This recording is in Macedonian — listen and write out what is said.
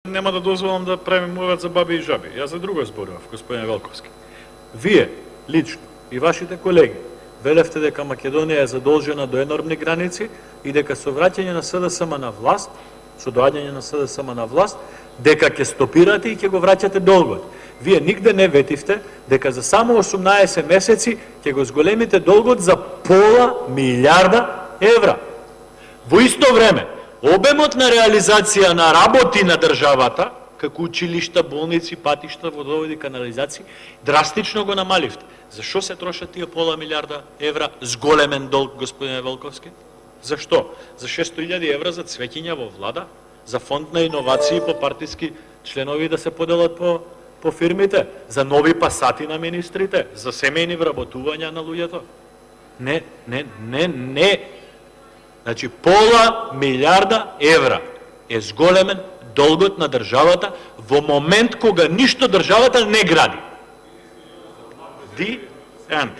Нема да дозволам да правим муват за баби и жаби. Јас за друго зборував, господине Велковски. Вие, лично, и вашите колеги, велевте дека Македонија е задолжена до енормни граници и дека со враќање на СДСМ на власт, со доаѓање на СДСМ на власт, дека ќе стопирате и ќе го враќате долгот. Вие нигде не ветивте дека за само 18 месеци ќе го зголемите долгот за пола милиарда евра. Во исто време, обемот на реализација на работи на државата, како училишта, болници, патишта, водоводи, канализации, драстично го намаливте. Зашо се трошат тие пола милиарда евра зголемен долг, господине Велковски? Зашто? За 600.000 евра за цвеќиња во влада? За фонд на иновации по партиски членови да се поделат по фирмите? За нови пасати на министрите? За семејни вработувања на луѓето? Не. Значи, пола милиарда евра е зголемен долгот на државата во момент кога ништо државата не гради. The end.